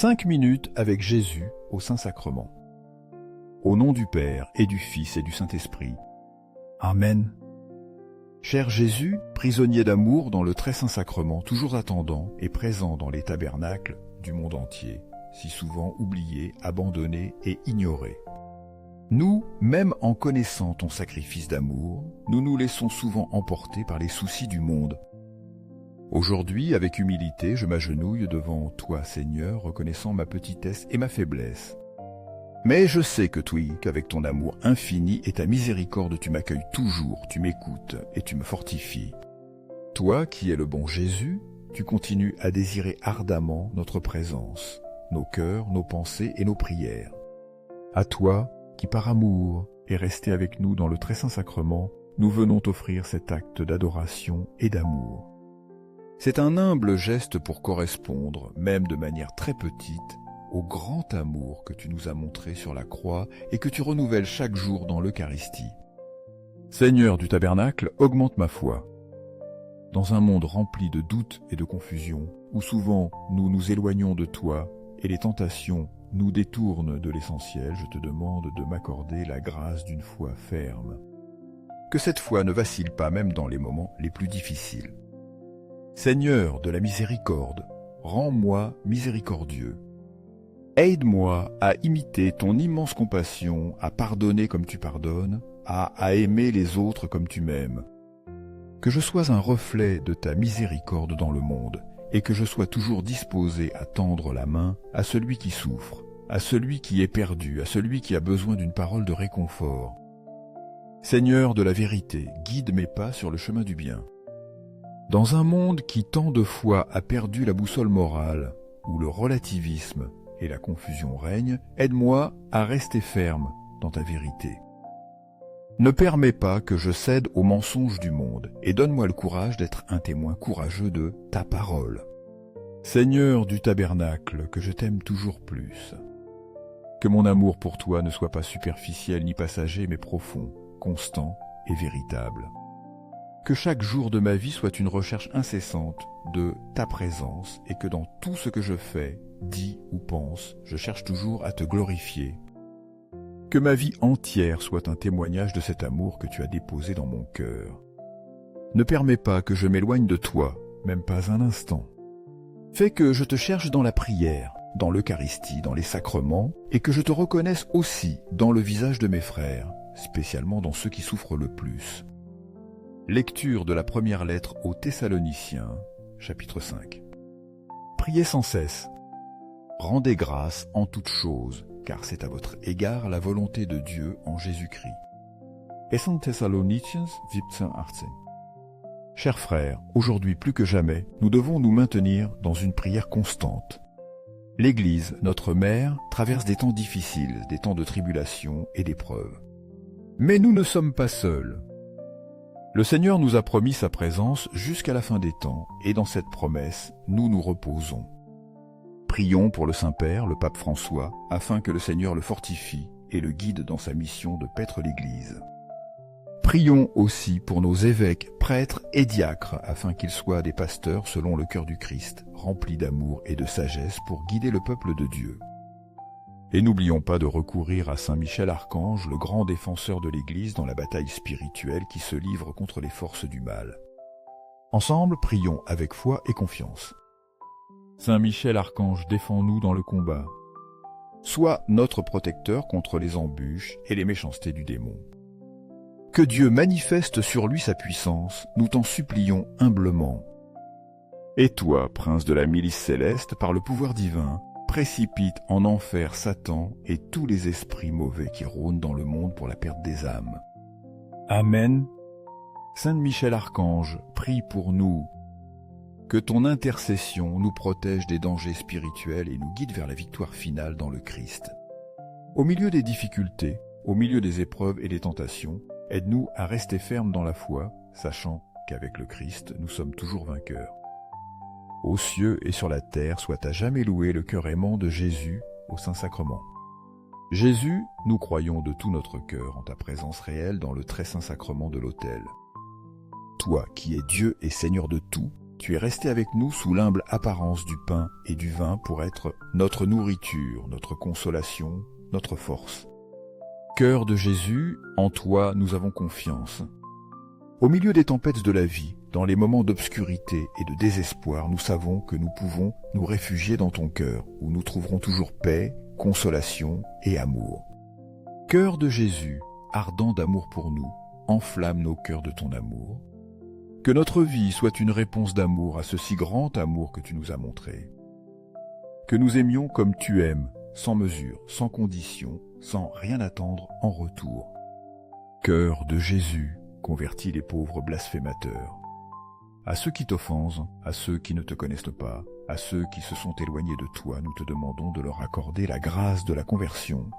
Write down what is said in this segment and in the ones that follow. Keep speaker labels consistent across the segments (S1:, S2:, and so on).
S1: 5 minutes avec Jésus au Saint-Sacrement. Au nom du Père et du Fils et du Saint-Esprit. Amen. Cher Jésus, prisonnier d'amour dans le très saint sacrement, toujours attendant et présent dans les tabernacles du monde entier, si souvent oublié, abandonné et ignoré. Nous, même en connaissant ton sacrifice d'amour, nous nous laissons souvent emporter par les soucis du monde. Aujourd'hui, avec humilité, je m'agenouille devant toi, Seigneur, reconnaissant ma petitesse et ma faiblesse. Mais je sais que toi, qu'avec ton amour infini et ta miséricorde, tu m'accueilles toujours, tu m'écoutes et tu me fortifies. Toi, qui es le bon Jésus, tu continues à désirer ardemment notre présence, nos cœurs, nos pensées et nos prières. À toi, qui par amour est resté avec nous dans le très saint sacrement, nous venons t'offrir cet acte d'adoration et d'amour. C'est un humble geste pour correspondre, même de manière très petite, au grand amour que tu nous as montré sur la croix et que tu renouvelles chaque jour dans l'Eucharistie. Seigneur du tabernacle, augmente ma foi. Dans un monde rempli de doutes et de confusion, où souvent nous nous éloignons de toi et les tentations nous détournent de l'essentiel, je te demande de m'accorder la grâce d'une foi ferme. Que cette foi ne vacille pas même dans les moments les plus difficiles. Seigneur de la miséricorde, rends-moi miséricordieux. Aide-moi à imiter ton immense compassion, à pardonner comme tu pardonnes, à aimer les autres comme tu m'aimes. Que je sois un reflet de ta miséricorde dans le monde, et que je sois toujours disposé à tendre la main à celui qui souffre, à celui qui est perdu, à celui qui a besoin d'une parole de réconfort. Seigneur de la vérité, guide mes pas sur le chemin du bien. Dans un monde qui tant de fois a perdu la boussole morale, où le relativisme et la confusion règnent, aide-moi à rester ferme dans ta vérité. Ne permets pas que je cède aux mensonges du monde et donne-moi le courage d'être un témoin courageux de ta parole. Seigneur du tabernacle, que je t'aime toujours plus. Que mon amour pour toi ne soit pas superficiel ni passager, mais profond, constant et véritable. Que chaque jour de ma vie soit une recherche incessante de ta présence et que dans tout ce que je fais, dis ou pense, je cherche toujours à te glorifier. Que ma vie entière soit un témoignage de cet amour que tu as déposé dans mon cœur. Ne permets pas que je m'éloigne de toi, même pas un instant. Fais que je te cherche dans la prière, dans l'Eucharistie, dans les sacrements, et que je te reconnaisse aussi dans le visage de mes frères, spécialement dans ceux qui souffrent le plus. Lecture de la première lettre aux Thessaloniciens, chapitre 5. Priez sans cesse. Rendez grâce en toutes choses, car c'est à votre égard la volonté de Dieu en Jésus-Christ. 1 Thessaloniciens 17:18. Chers frères, aujourd'hui plus que jamais, nous devons nous maintenir dans une prière constante. L'Église, notre mère, traverse des temps difficiles, des temps de tribulation et d'épreuves. Mais nous ne sommes pas seuls. Le Seigneur nous a promis sa présence jusqu'à la fin des temps, et dans cette promesse, nous nous reposons. Prions pour le Saint-Père, le pape François, afin que le Seigneur le fortifie et le guide dans sa mission de paître l'Église. Prions aussi pour nos évêques, prêtres et diacres, afin qu'ils soient des pasteurs selon le cœur du Christ, remplis d'amour et de sagesse pour guider le peuple de Dieu. Et n'oublions pas de recourir à Saint Michel Archange, le grand défenseur de l'Église dans la bataille spirituelle qui se livre contre les forces du mal. Ensemble, prions avec foi et confiance. Saint Michel Archange, défends-nous dans le combat. Sois notre protecteur contre les embûches et les méchancetés du démon. Que Dieu manifeste sur lui sa puissance, nous t'en supplions humblement. Et toi, prince de la milice céleste, par le pouvoir divin, précipite en enfer Satan et tous les esprits mauvais qui rôdent dans le monde pour la perte des âmes. Amen. Saint Michel Archange, prie pour nous. Que ton intercession nous protège des dangers spirituels et nous guide vers la victoire finale dans le Christ. Au milieu des difficultés, au milieu des épreuves et des tentations, aide-nous à rester fermes dans la foi, sachant qu'avec le Christ, nous sommes toujours vainqueurs. Aux cieux et sur la terre soit à jamais loué le cœur aimant de Jésus au Saint-Sacrement. Jésus, nous croyons de tout notre cœur en ta présence réelle dans le très saint sacrement de l'autel. Toi qui es Dieu et Seigneur de tout, Tu es resté avec nous sous l'humble apparence du pain et du vin pour être notre nourriture, notre consolation, notre force. Cœur de Jésus, en toi nous avons confiance. Au milieu des tempêtes de la vie, dans les moments d'obscurité et de désespoir, nous savons que nous pouvons nous réfugier dans ton cœur, où nous trouverons toujours paix, consolation et amour. Cœur de Jésus, ardent d'amour pour nous, enflamme nos cœurs de ton amour. Que notre vie soit une réponse d'amour à ce si grand amour que tu nous as montré. Que nous aimions comme tu aimes, sans mesure, sans condition, sans rien attendre en retour. Cœur de Jésus, convertis les pauvres blasphémateurs. À ceux qui t'offensent, à ceux qui ne te connaissent pas, à ceux qui se sont éloignés de toi, nous te demandons de leur accorder la grâce de la conversion.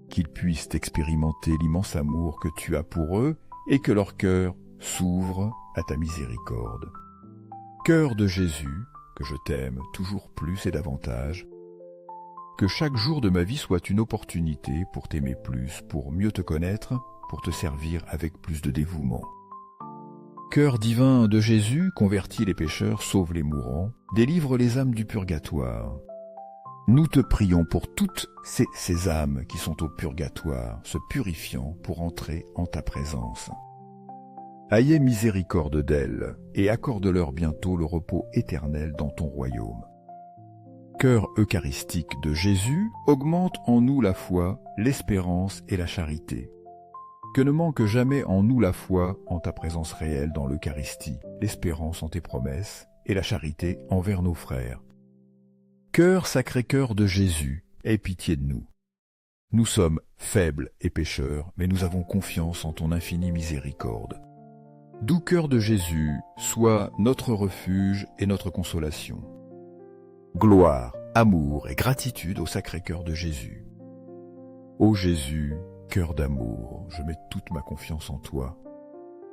S1: Qu'ils puissent expérimenter l'immense amour que tu as pour eux et que leur cœur s'ouvre à ta miséricorde. Cœur de Jésus, que je t'aime toujours plus et davantage, que chaque jour de ma vie soit une opportunité pour t'aimer plus, pour mieux te connaître, pour te servir avec plus de dévouement. Cœur divin de Jésus, convertis les pécheurs, sauve les mourants, délivre les âmes du purgatoire. Nous te prions pour toutes ces âmes qui sont au purgatoire, se purifiant pour entrer en ta présence. Ayez miséricorde d'elles et accorde-leur bientôt le repos éternel dans ton royaume. Cœur eucharistique de Jésus, augmente en nous la foi, l'espérance et la charité. Que ne manque jamais en nous la foi en ta présence réelle dans l'Eucharistie, l'espérance en tes promesses et la charité envers nos frères. Cœur Sacré-Cœur de Jésus, aie pitié de nous. Nous sommes faibles et pécheurs, mais nous avons confiance en ton infinie miséricorde. Doux Cœur de Jésus, sois notre refuge et notre consolation. Gloire, amour et gratitude au Sacré-Cœur de Jésus. Ô Jésus, cœur d'amour, je mets toute ma confiance en toi.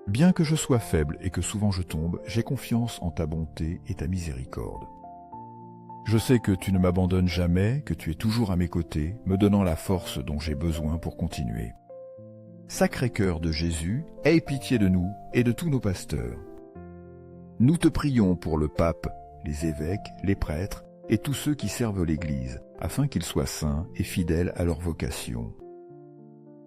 S1: Bien que je sois faible et que souvent je tombe, j'ai confiance en ta bonté et ta miséricorde. Je sais que tu ne m'abandonnes jamais, que tu es toujours à mes côtés, me donnant la force dont j'ai besoin pour continuer. Sacré-Cœur de Jésus, aie pitié de nous et de tous nos pasteurs. Nous te prions pour le pape, les évêques, les prêtres et tous ceux qui servent l'Église, afin qu'ils soient saints et fidèles à leur vocation.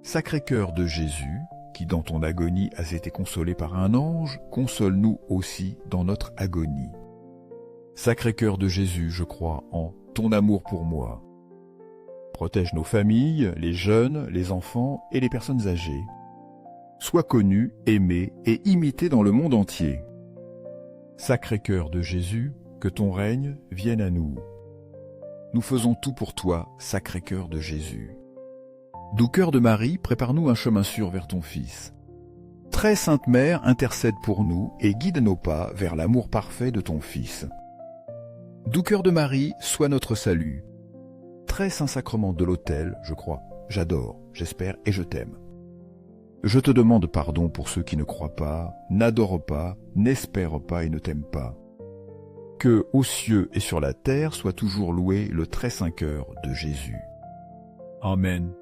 S1: Sacré-Cœur de Jésus, qui dans ton agonie as été consolé par un ange, console-nous aussi dans notre agonie. Sacré-Cœur de Jésus, je crois en ton amour pour moi. Protège nos familles, les jeunes, les enfants et les personnes âgées. Sois connu, aimé et imité dans le monde entier. Sacré-Cœur de Jésus, que ton règne vienne à nous. Nous faisons tout pour toi, Sacré-Cœur de Jésus. Doux Cœur de Marie, prépare-nous un chemin sûr vers ton Fils. Très Sainte Mère, intercède pour nous et guide nos pas vers l'amour parfait de ton Fils. Doux Cœur de Marie, sois notre salut. Très Saint Sacrement de l'autel, je crois, j'adore, j'espère et je t'aime. Je te demande pardon pour ceux qui ne croient pas, n'adorent pas, n'espèrent pas et ne t'aiment pas. Que, aux cieux et sur la terre, soit toujours loué le très saint cœur de Jésus. Amen.